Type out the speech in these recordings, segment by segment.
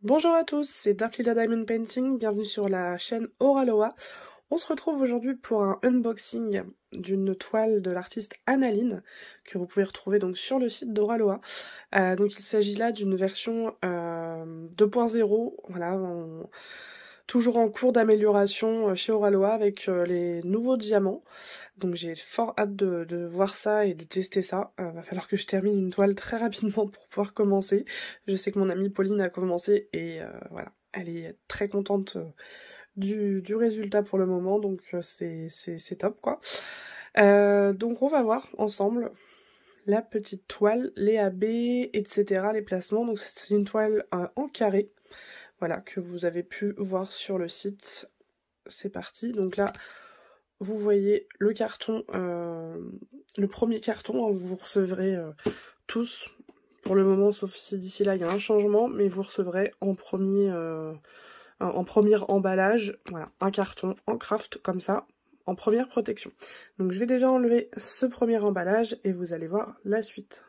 Bonjour à tous, c'est Dark Lila Diamond Painting, bienvenue sur la chaîne Oraloa. On se retrouve aujourd'hui pour un unboxing d'une toile de l'artiste Analine que vous pouvez retrouver donc sur le site d'Oraloa. Donc il s'agit là d'une version 2.0, voilà, toujours en cours d'amélioration chez Oraloa avec les nouveaux diamants. Donc j'ai fort hâte de voir ça et de tester ça. Va falloir que je termine une toile très rapidement pour pouvoir commencer. Je sais que mon amie Pauline a commencé et voilà, elle est très contente du résultat pour le moment, donc c'est top quoi. Donc on va voir ensemble la petite toile, les AB, etc., les placements. Donc c'est une toile en carré, voilà, que vous avez pu voir sur le site. C'est parti, donc là vous voyez le carton, le premier carton, hein, vous recevrez tous, pour le moment, sauf si d'ici là il y a un changement, mais vous recevrez en premier emballage, voilà, un carton en craft comme ça, en première protection. Donc je vais déjà enlever ce premier emballage et vous allez voir la suite.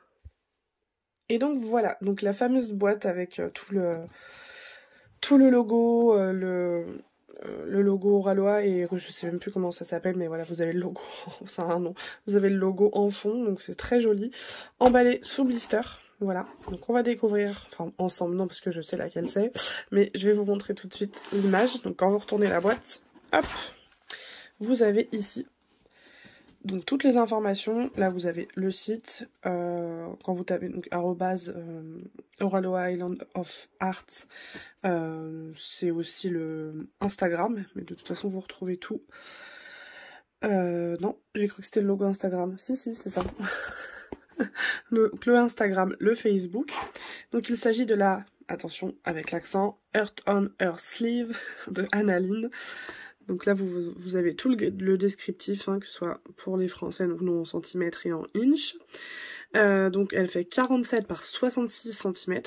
Et donc voilà, donc la fameuse boîte avec tout le logo, le logo Oraloa, et je sais même plus comment ça s'appelle, mais voilà, vous avez le logo, ça a un nom, vous avez le logo en fond, donc c'est très joli, emballé sous blister, voilà. Donc on va découvrir, enfin ensemble, non, parce que je sais laquelle c'est, mais je vais vous montrer tout de suite l'image. Donc quand vous retournez la boîte, hop, vous avez ici donc toutes les informations. Là vous avez le site, quand vous tapez donc @Oraloa Island of Arts, c'est aussi le Instagram, mais de toute façon vous retrouvez tout. Non, j'ai cru que c'était le logo Instagram. Si, c'est ça. le Instagram, le Facebook. Donc il s'agit de la, attention avec l'accent, Earth on Earth Sleeve de Analine. Donc là vous avez tout le descriptif, hein, que ce soit pour les français, donc nous en centimètres et en inch. Donc elle fait 47 par 66 cm.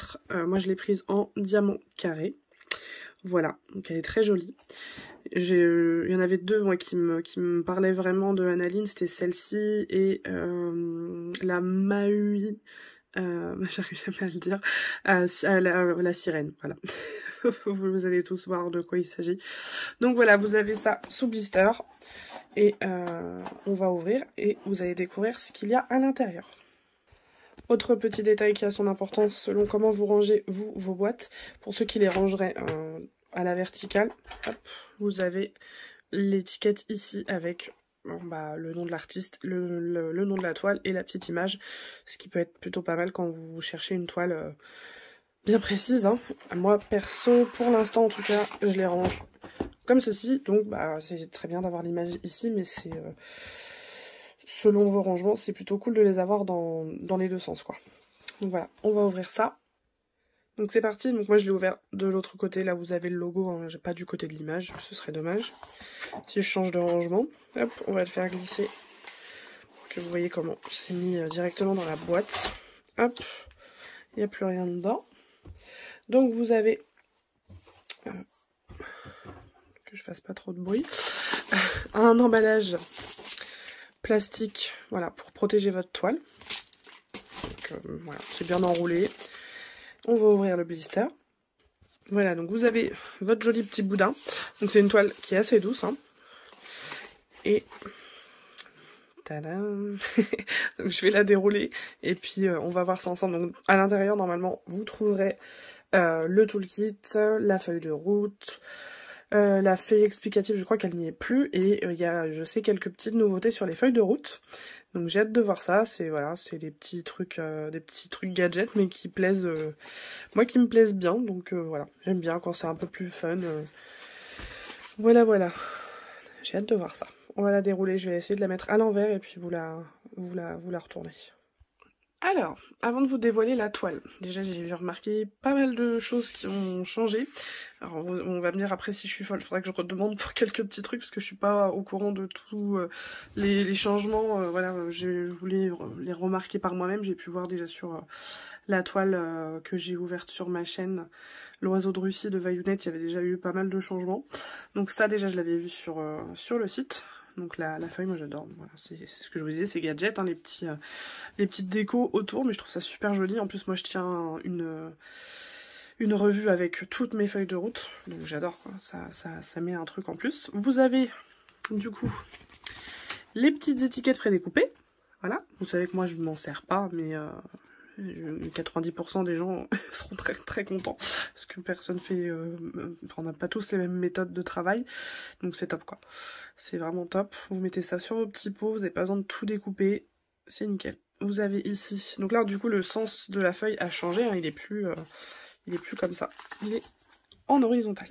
Moi je l'ai prise en diamant carré. Voilà, donc elle est très jolie. Il y en avait deux moi qui me parlaient vraiment de Analine, c'était celle-ci et la Maui, j'arrive jamais à le dire, la sirène, voilà. Vous allez tous voir de quoi il s'agit. Donc voilà, vous avez ça sous blister et on va ouvrir et vous allez découvrir ce qu'il y a à l'intérieur. Autre petit détail qui a son importance selon comment vous rangez vos boîtes. Pour ceux qui les rangeraient à la verticale, hop, vous avez l'étiquette ici avec le nom de l'artiste, le nom de la toile et la petite image, ce qui peut être plutôt pas mal quand vous cherchez une toile bien précise, hein. Moi perso, pour l'instant en tout cas, je les range comme ceci, donc c'est très bien d'avoir l'image ici, mais c'est selon vos rangements, c'est plutôt cool de les avoir dans les deux sens, quoi. Donc voilà, on va ouvrir ça. Donc c'est parti, donc moi je l'ai ouvert de l'autre côté, là vous avez le logo, hein, j'ai pas du côté de l'image, ce serait dommage. Si je change de rangement, hop, on va le faire glisser pour que vous voyez comment c'est mis directement dans la boîte. Hop, il n'y a plus rien dedans. Donc vous avez, que je fasse pas trop de bruit, un emballage plastique, voilà, pour protéger votre toile. Donc voilà, c'est bien enroulé. On va ouvrir le blister. Voilà, donc vous avez votre joli petit boudin. Donc c'est une toile qui est assez douce, hein. Et tadam. Donc je vais la dérouler et puis on va voir ça ensemble. Donc à l'intérieur, normalement, vous trouverez le toolkit, la feuille de route, la feuille explicative, je crois qu'elle n'y est plus, et il y a, je sais, quelques petites nouveautés sur les feuilles de route. Donc j'ai hâte de voir ça. C'est voilà, c'est des petits trucs gadgets, mais qui plaisent, moi qui me plaisent bien. Donc voilà, j'aime bien quand c'est un peu plus fun. Voilà. J'ai hâte de voir ça. On va la dérouler. Je vais essayer de la mettre à l'envers et puis vous la retournez. Alors, avant de vous dévoiler la toile, déjà j'ai remarqué pas mal de choses qui ont changé. Alors on va me dire après si je suis folle, il faudra que je redemande pour quelques petits trucs parce que je suis pas au courant de tous les changements. Voilà, je voulais les remarquer par moi-même. J'ai pu voir déjà sur la toile que j'ai ouverte sur ma chaîne, l'oiseau de Russie de Vaillounette, il y avait déjà eu pas mal de changements. Donc ça déjà je l'avais vu sur le site. Donc la feuille, moi j'adore. Voilà, c'est ce que je vous disais, c'est gadgets, hein, les petites décos autour, mais je trouve ça super joli. En plus moi je tiens une revue avec toutes mes feuilles de route. Donc j'adore, ça met un truc en plus. Vous avez du coup les petites étiquettes prédécoupées. Voilà, vous savez que moi je m'en sers pas, mais 90% des gens seront très très contents. Parce que personne fait... on n'a pas tous les mêmes méthodes de travail. Donc c'est top quoi. C'est vraiment top. Vous mettez ça sur vos petits pots, vous n'avez pas besoin de tout découper. C'est nickel. Vous avez ici... Donc là du coup le sens de la feuille a changé, hein, il est plus comme ça. Il est en horizontal.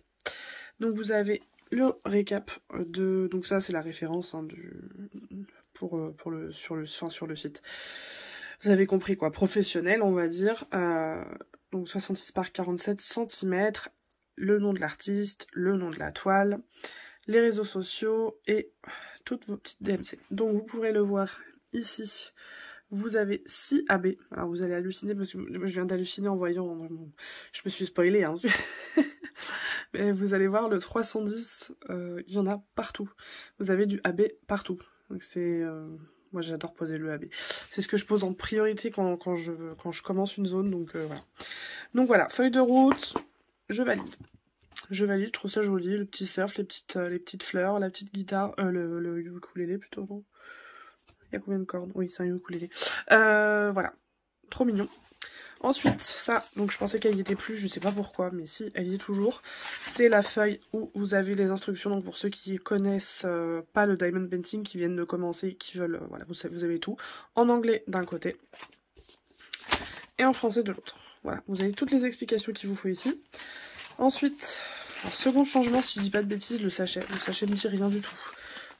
Donc vous avez le récap de... Donc ça c'est la référence hein, sur le site. Vous avez compris quoi, professionnel on va dire. Donc 66 par 47 cm, le nom de l'artiste, le nom de la toile, les réseaux sociaux et toutes vos petites DMC. Donc vous pourrez le voir ici. Vous avez 6 AB. Alors vous allez halluciner parce que je viens d'halluciner en voyant. Je me suis spoilée. Hein. Mais vous allez voir le 310, il y en a partout. Vous avez du AB partout. Donc c'est... moi j'adore poser le AB. C'est ce que je pose en priorité quand je commence une zone. Donc voilà. Donc voilà, feuille de route, je valide. Je valide, je trouve ça joli. Le petit surf, les petites fleurs, la petite guitare, le ukulélé plutôt, non? Il y a combien de cordes? Oui, c'est un ukulélé. Voilà, trop mignon. Ensuite, ça, donc je pensais qu'elle y était plus, je sais pas pourquoi, mais si, elle y est toujours. C'est la feuille où vous avez les instructions, donc pour ceux qui connaissent pas le Diamond Painting, qui viennent de commencer, qui veulent, voilà, vous avez tout. En anglais d'un côté, et en français de l'autre. Voilà, vous avez toutes les explications qu'il vous faut ici. Ensuite, alors, second changement, si je dis pas de bêtises, le sachet. Le sachet ne dit rien du tout.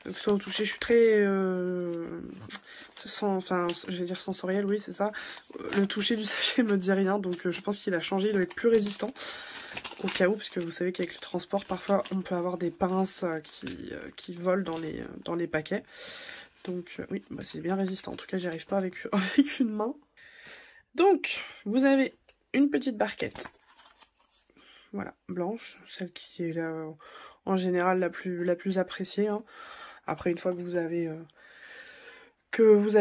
Donc soit au toucher, je suis très... enfin, je vais dire sensoriel, oui, c'est ça. Le toucher du sachet me dit rien, donc je pense qu'il a changé, il doit être plus résistant. Au cas où, parce que vous savez qu'avec le transport, parfois, on peut avoir des pinces qui volent dans les paquets. Donc oui, bah, c'est bien résistant. En tout cas, j'y arrive pas avec une main. Donc, vous avez une petite barquette. Voilà, blanche, celle qui est là, en général la plus appréciée. Hein. Après, une fois que vous avez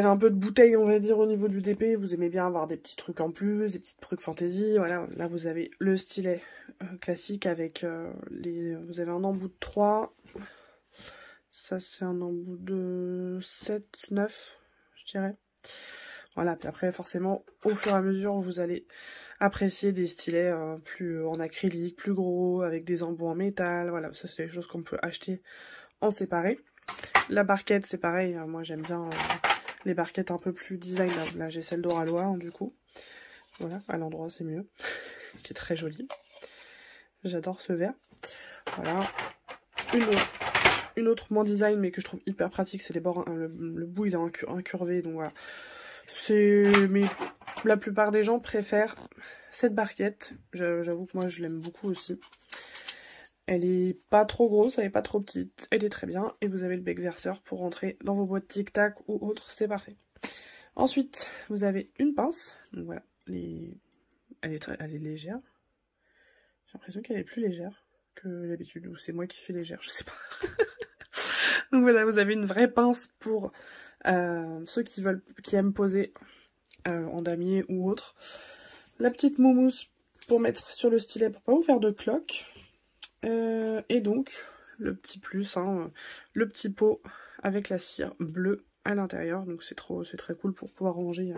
un peu de bouteille, on va dire, au niveau du DP, vous aimez bien avoir des petits trucs en plus, des petits trucs fantaisie. Voilà, là vous avez le stylet classique avec vous avez un embout de 3. Ça, c'est un embout de 7, 9, je dirais. Voilà, puis après, forcément, au fur et à mesure, vous allez apprécier des stylets plus en acrylique, plus gros, avec des embouts en métal. Voilà, ça, c'est des choses qu'on peut acheter en séparé. La barquette, c'est pareil. Moi, j'aime bien les barquettes un peu plus design. Là, j'ai celle d'Oralois, hein, du coup. Voilà, à l'endroit, c'est mieux. Qui est très jolie. J'adore ce vert. Voilà. Une autre moins design, mais que je trouve hyper pratique, c'est les bords. Hein, le bout, il est incurvé, donc voilà. Mais la plupart des gens préfèrent cette barquette. J'avoue que moi, je l'aime beaucoup aussi. Elle est pas trop grosse, elle est pas trop petite, elle est très bien. Et vous avez le bec verseur pour rentrer dans vos boîtes tic-tac ou autres, c'est parfait. Ensuite, vous avez une pince. Donc voilà, elle est légère. J'ai l'impression qu'elle est plus légère que d'habitude, ou c'est moi qui fais légère, je sais pas. Donc voilà, vous avez une vraie pince pour ceux qui aiment poser en damier ou autre. La petite moumousse pour mettre sur le stylet pour pas vous faire de cloques. Et donc, le petit plus, hein, le petit pot avec la cire bleue à l'intérieur. Donc c'est très cool pour pouvoir ranger.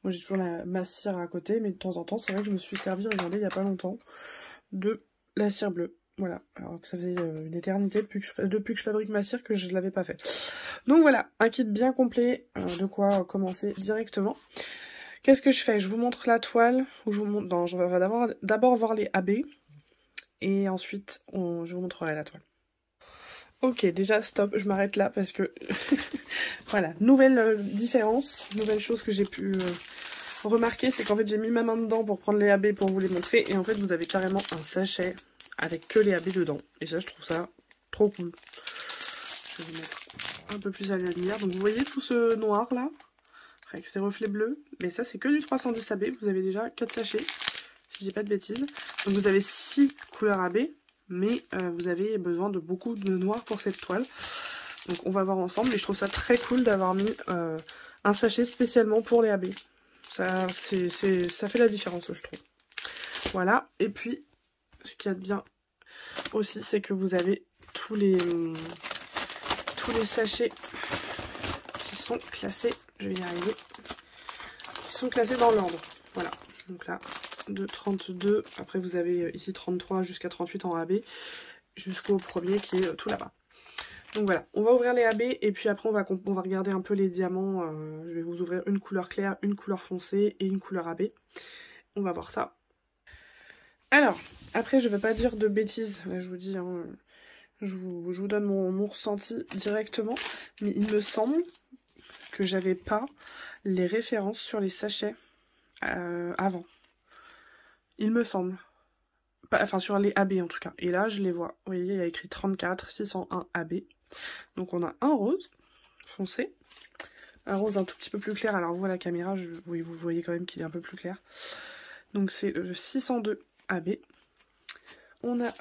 Moi j'ai toujours ma cire à côté, mais de temps en temps, c'est vrai que je me suis servi, regardez, il n'y a pas longtemps, de la cire bleue. Voilà, alors que ça faisait une éternité depuis que je fabrique ma cire que je ne l'avais pas fait. Donc voilà, un kit bien complet, de quoi commencer directement. Qu'est-ce que je fais? Je vous montre la toile, ou je vous montre... Non, je vais d'abord voir les AB. Et ensuite, je vous montrerai la toile. Ok, déjà stop, je m'arrête là parce que... voilà, nouvelle différence, nouvelle chose que j'ai pu remarquer, c'est qu'en fait j'ai mis ma main dedans pour prendre les AB pour vous les montrer. Et en fait vous avez carrément un sachet avec que les AB dedans. Et ça, je trouve ça trop cool. Je vais vous mettre un peu plus à la lumière. Donc vous voyez tout ce noir là, avec ces reflets bleus. Mais ça c'est que du 310 AB, vous avez déjà 4 sachets. Si je dis pas de bêtises. Donc vous avez 6 couleurs AB, mais vous avez besoin de beaucoup de noir pour cette toile. Donc on va voir ensemble, et je trouve ça très cool d'avoir mis un sachet spécialement pour les AB. Ça fait la différence, je trouve. Voilà, et puis ce qu'il y a de bien aussi, c'est que vous avez tous les sachets qui sont classés, je vais y arriver, qui sont classés dans l'ordre. Voilà, donc là, de 32, après vous avez ici 33 jusqu'à 38 en AB, jusqu'au premier qui est tout là-bas. Donc voilà, on va ouvrir les AB et puis après on va regarder un peu les diamants. Je vais vous ouvrir une couleur claire, une couleur foncée et une couleur AB. On va voir ça. Alors, après je ne vais pas dire de bêtises, là je vous dis, hein, je vous donne mon ressenti directement. Mais il me semble que j'avais pas les références sur les sachets avant. Il me semble. Enfin sur les AB en tout cas. Et là je les vois. Vous voyez, il y a écrit 34 601 AB. Donc on a un rose foncé, un rose un tout petit peu plus clair. Alors vous à la caméra, oui, vous voyez quand même qu'il est un peu plus clair. Donc c'est le 602 AB. On a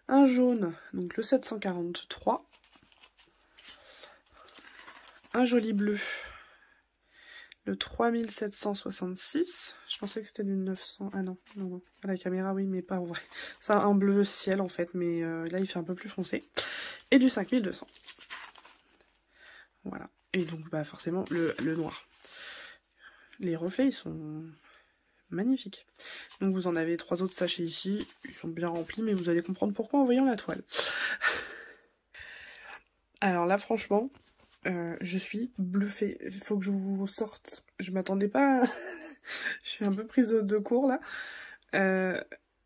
un jaune, donc le 743. Un joli bleu, le 3766. Je pensais que c'était du 900. Ah non, non. À la caméra, oui, mais pas en vrai. C'est un bleu ciel en fait, mais là il fait un peu plus foncé. Et du 5200. Voilà. Et donc bah forcément le noir. Les reflets ils sont magnifiques. Donc vous en avez 3 autres sachets ici. Ils sont bien remplis, mais vous allez comprendre pourquoi en voyant la toile. Alors là franchement, je suis bluffée. Il faut que je vous sorte. Je m'attendais pas. Je suis un peu prise de court là.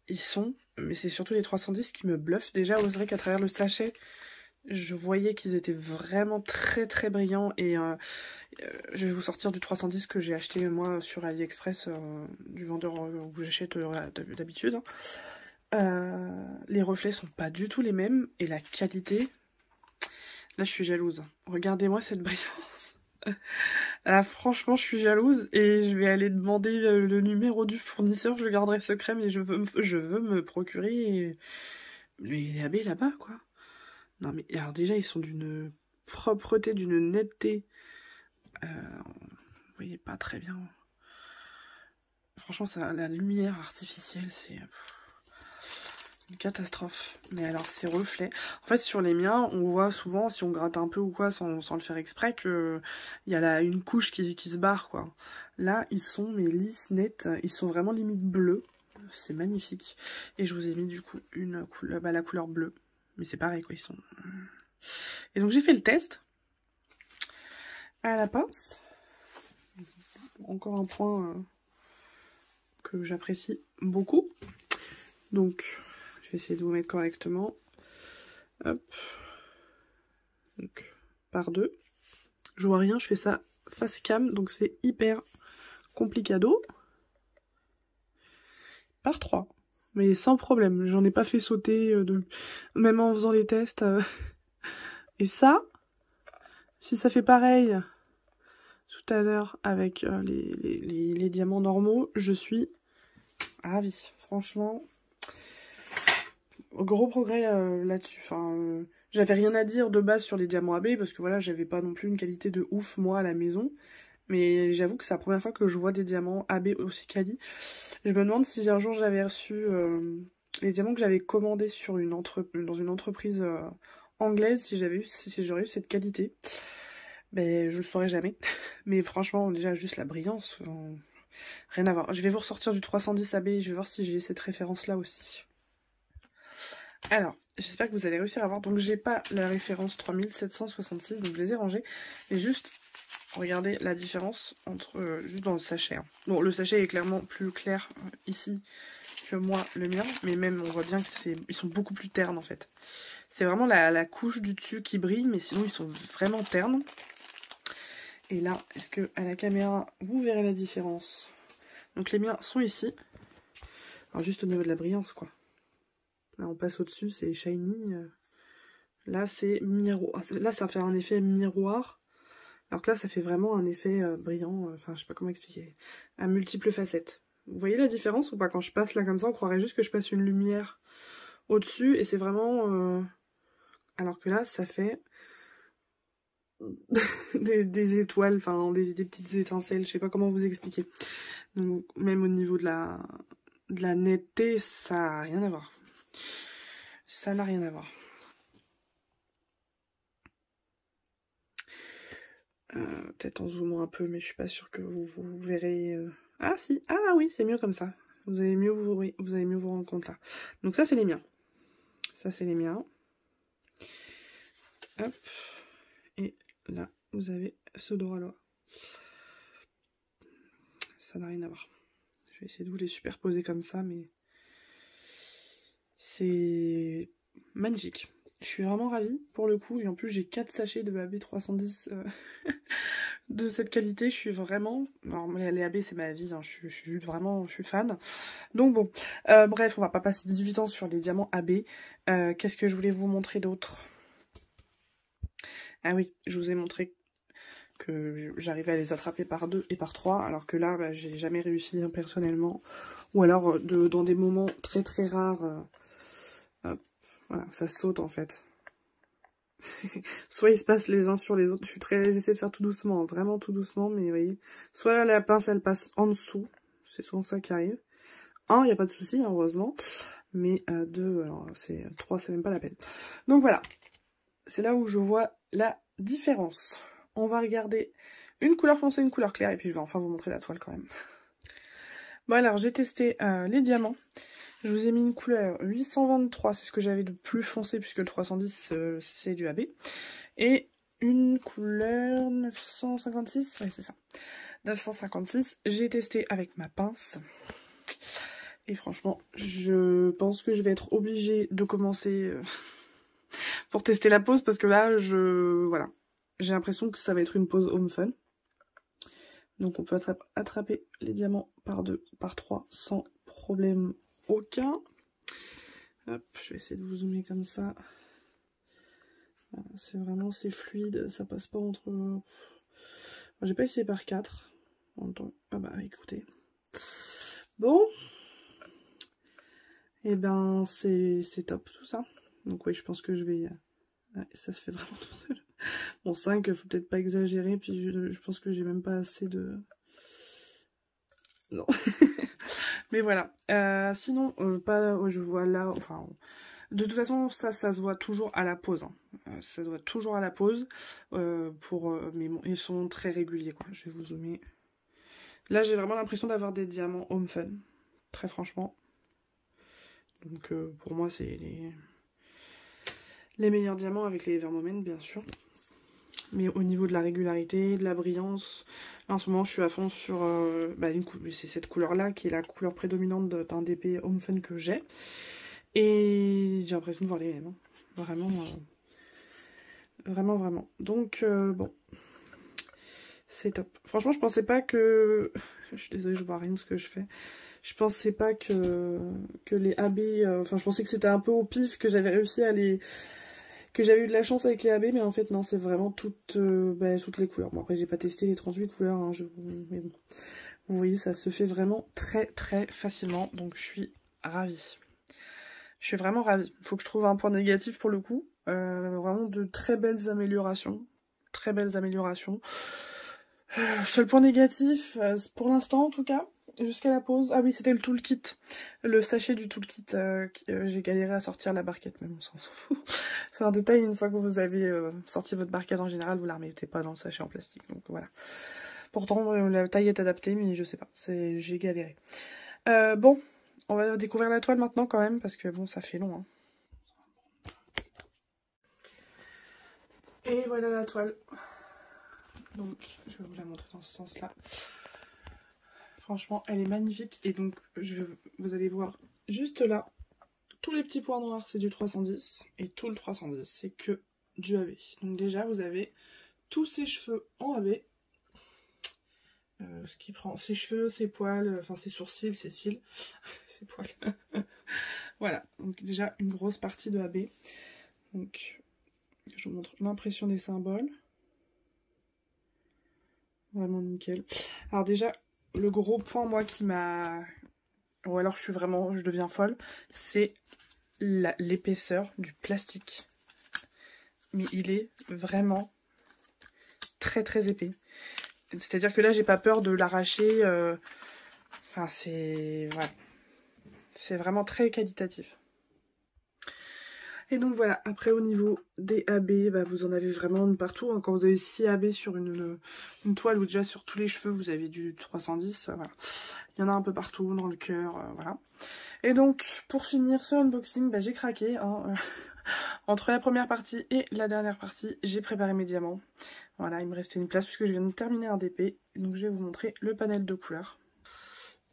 Ils sont, mais c'est surtout les 310 qui me bluffent. Déjà, on dirait qu'à travers le sachet, je voyais qu'ils étaient vraiment très très brillants. Et je vais vous sortir du 310 que j'ai acheté moi sur AliExpress, du vendeur où j'achète d'habitude. Les reflets sont pas du tout les mêmes. Et la qualité, là je suis jalouse. Regardez-moi cette brillance. Là, franchement, je suis jalouse et je vais aller demander le numéro du fournisseur. Je le garderai secret, mais je veux me procurer les AB là-bas, quoi. Non, mais alors déjà, ils sont d'une propreté, d'une netteté. Vous voyez pas très bien. Franchement, ça, la lumière artificielle, c'est une catastrophe. Mais alors, ces reflets... En fait, sur les miens, on voit souvent, si on gratte un peu ou quoi, sans le faire exprès, qu'il y a une couche qui se barre, quoi. Là, ils sont, mais lisses, nets. Ils sont vraiment limite bleus. C'est magnifique. Et je vous ai mis, du coup, la couleur bleue. Mais c'est pareil, quoi, ils sont... Et donc, j'ai fait le test. À la pince. Encore un point que j'apprécie beaucoup. Donc... Je vais essayer de vous mettre correctement. Hop. Donc, par 2. Je vois rien, je fais ça face cam, donc c'est hyper complicado. Par 3. Mais sans problème, j'en ai pas fait sauter, même en faisant les tests. Et ça, si ça fait pareil tout à l'heure avec les diamants normaux, je suis ravie. Franchement... Gros progrès là-dessus. Enfin, j'avais rien à dire de base sur les diamants AB parce que voilà, j'avais pas non plus une qualité de ouf moi à la maison. Mais j'avoue que c'est la première fois que je vois des diamants AB aussi quali. Je me demande si un jour j'avais reçu les diamants que j'avais commandés sur dans une entreprise anglaise, si j'aurais eu cette qualité. Ben, je le saurais jamais. Mais franchement, déjà juste la brillance, rien à voir. Je vais vous ressortir du 310 AB, je vais voir si j'ai cette référence là aussi. Alors, j'espère que vous allez réussir à voir. Donc, j'ai pas la référence 3766, donc je les ai rangés. Et juste, regardez la différence entre juste dans le sachet. Hein. Bon, le sachet est clairement plus clair ici que moi, le mien. Mais même, on voit bien que ils sont beaucoup plus ternes, en fait. C'est vraiment la couche du dessus qui brille, mais sinon, ils sont vraiment ternes. Et là, est-ce que à la caméra, vous verrez la différence? Donc, les miens sont ici. Alors, juste au niveau de la brillance, quoi. Là, on passe au-dessus, c'est shiny. Là, c'est miroir. Là, ça fait un effet miroir. Alors que là, ça fait vraiment un effet brillant. Enfin, je sais pas comment expliquer. À multiples facettes. Vous voyez la différence ou pas? Quand je passe là comme ça, on croirait juste que je passe une lumière au-dessus. Et c'est vraiment... Alors que là, ça fait... des étoiles, enfin, des petites étincelles. Je sais pas comment vous expliquer. Donc, même au niveau de de la netteté, ça n'a rien à voir. Ça n'a rien à voir. Peut-être en zoomant un peu, mais je suis pas sûre que vous verrez... Ah si, ah oui, c'est mieux comme ça. Vous allez mieux vous rendre compte là. Donc ça, c'est les miens. Ça, c'est les miens. Hop. Et là, vous avez ce Doralois. Ça n'a rien à voir. Je vais essayer de vous les superposer comme ça, mais... C'est magnifique. Je suis vraiment ravie pour le coup. Et en plus, j'ai 4 sachets de AB 310 de cette qualité. Je suis vraiment... Alors, les AB, c'est ma vie. Hein. Je suis fan. Donc bon. Bref, on va pas passer 18 ans sur les diamants AB. Qu'est-ce que je voulais vous montrer d'autre? Ah oui, je vous ai montré que j'arrivais à les attraper par 2 et par 3. Alors que là, bah, j'ai jamais réussi hein, personnellement. Ou alors dans des moments très très rares... Voilà, ça saute en fait. Soit ils se passent les uns sur les autres. J'essaie de faire tout doucement, hein, vraiment tout doucement, mais vous voyez. Soit la pince elle passe en dessous, c'est souvent ça qui arrive. 1, il n'y a pas de souci, hein, heureusement. Mais 2, alors 3, c'est même pas la peine. Donc voilà, c'est là où je vois la différence. On va regarder une couleur foncée, une couleur claire, et puis je vais enfin vous montrer la toile quand même. Bon alors, j'ai testé les diamants. Je vous ai mis une couleur 823, c'est ce que j'avais de plus foncé puisque le 310 c'est du AB. Et une couleur 956, ouais c'est ça, 956. J'ai testé avec ma pince. Et franchement, je pense que je vais être obligée de commencer pour tester la pose parce que là, voilà, j'ai l'impression que ça va être une pose home fun. Donc on peut attraper les diamants par 2, par 3 sans problème aucun. Hop, je vais essayer de vous zoomer comme ça. C'est vraiment, c'est fluide, ça passe pas entre... J'ai pas essayé par 4. Ah bah écoutez. Bon. Et ben c'est top tout ça. Donc oui, je pense que je vais... Ouais, ça se fait vraiment tout seul. Bon, 5, faut peut-être pas exagérer, puis je pense que j'ai même pas assez de... Non. Mais voilà. Sinon, je vois là... Enfin, de toute façon, ça se voit toujours à la pause. Hein. Ça se voit toujours à la pause. Mais bon, ils sont très réguliers, quoi. Je vais vous zoomer. Là, j'ai vraiment l'impression d'avoir des diamants home fun. Très franchement. Donc, pour moi, c'est les meilleurs diamants avec les Evermomen, bien sûr. Mais au niveau de la régularité, de la brillance, là, en ce moment je suis à fond sur c'est cette couleur-là qui est la couleur prédominante d'un DP Home Fun que j'ai. Et j'ai l'impression de voir les mêmes. Hein. Vraiment, vraiment. Donc, bon, c'est top. Franchement, je pensais pas que... Je suis désolée, je vois rien de ce que je fais. Je pensais pas que les AB... Enfin, je pensais que c'était un peu au pif, que j'avais réussi à les... Que j'avais eu de la chance avec les AB, mais en fait non, c'est vraiment toutes les couleurs. Bon après j'ai pas testé les 38 couleurs, hein, mais bon. Vous voyez, ça se fait vraiment très très facilement, donc je suis ravie. Je suis vraiment ravie. Il faut que je trouve un point négatif pour le coup. Vraiment de très belles améliorations. Très belles améliorations. Seul point négatif, pour l'instant en tout cas, jusqu'à la pause. Ah oui, c'était le toolkit. Le sachet du toolkit. J'ai galéré à sortir la barquette, mais bon, ça on s'en fout. C'est un détail, une fois que vous avez sorti votre barquette en général, vous la remettez pas dans le sachet en plastique. Donc voilà. Pourtant, la taille est adaptée, mais je sais pas. J'ai galéré. Bon, on va découvrir la toile maintenant quand même, parce que bon, ça fait long. Hein. Et voilà la toile. Donc, je vais vous la montrer dans ce sens-là. Franchement, elle est magnifique. Et donc, vous allez voir juste là, tous les petits points noirs, c'est du 310. Et tout le 310, c'est que du AB. Donc déjà, vous avez tous ses cheveux en AB. Ce qui prend ses cheveux, ses poils, enfin ses sourcils, ses cils, ses poils. Voilà, donc déjà une grosse partie de AB. Donc, je vous montre l'impression des symboles. Vraiment nickel. Alors déjà, le gros point, moi, qui m'a... Ou alors je deviens folle, c'est l'épaisseur du plastique. Mais il est vraiment très très épais. C'est-à-dire que là, j'ai pas peur de l'arracher. Enfin, c'est... Voilà. C'est vraiment très qualitatif. Et donc voilà, après au niveau des AB, bah, vous en avez vraiment de partout. Hein. Quand vous avez 6 AB sur une toile ou déjà sur tous les cheveux, vous avez du 310. Voilà. Il y en a un peu partout, dans le cœur, voilà. Et donc, pour finir ce unboxing, bah, j'ai craqué. Hein. Entre la première partie et la dernière partie, j'ai préparé mes diamants. Voilà, il me restait une place puisque je viens de terminer un DP. Donc je vais vous montrer le panel de couleurs.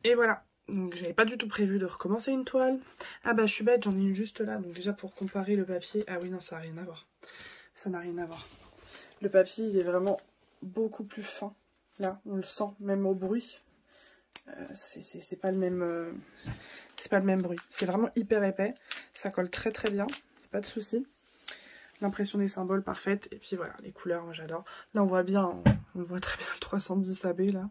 Et voilà. Donc j'avais pas du tout prévu de recommencer une toile. Ah bah je suis bête, j'en ai une juste là. Donc déjà pour comparer le papier... Ah oui non, ça n'a rien à voir. Ça n'a rien à voir. Le papier il est vraiment beaucoup plus fin. Là, on le sent, même au bruit. C'est pas le même... c'est pas le même bruit. C'est vraiment hyper épais. Ça colle très très bien. Pas de souci. L'impression des symboles parfaite. Et puis voilà, les couleurs, moi j'adore. Là on voit bien, on voit très bien le 310 AB là.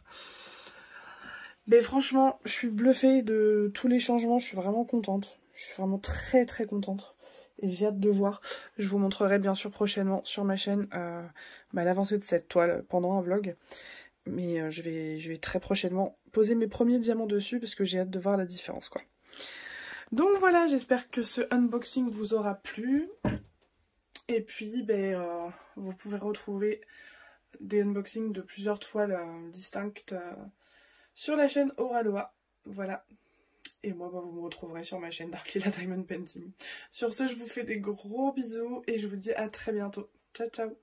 Mais franchement, je suis bluffée de tous les changements, je suis vraiment contente. Je suis vraiment très très contente. Et j'ai hâte de voir. Je vous montrerai bien sûr prochainement sur ma chaîne l'avancée de cette toile pendant un vlog. Mais je vais très prochainement poser mes premiers diamants dessus parce que j'ai hâte de voir la différence quoi. Donc voilà, j'espère que ce unboxing vous aura plu. Et puis, vous pouvez retrouver des unboxings de plusieurs toiles distinctes sur la chaîne Oraloa. Voilà. Et moi, vous me retrouverez sur ma chaîne Darklila Diamond Painting. Sur ce, je vous fais des gros bisous et je vous dis à très bientôt. Ciao, ciao!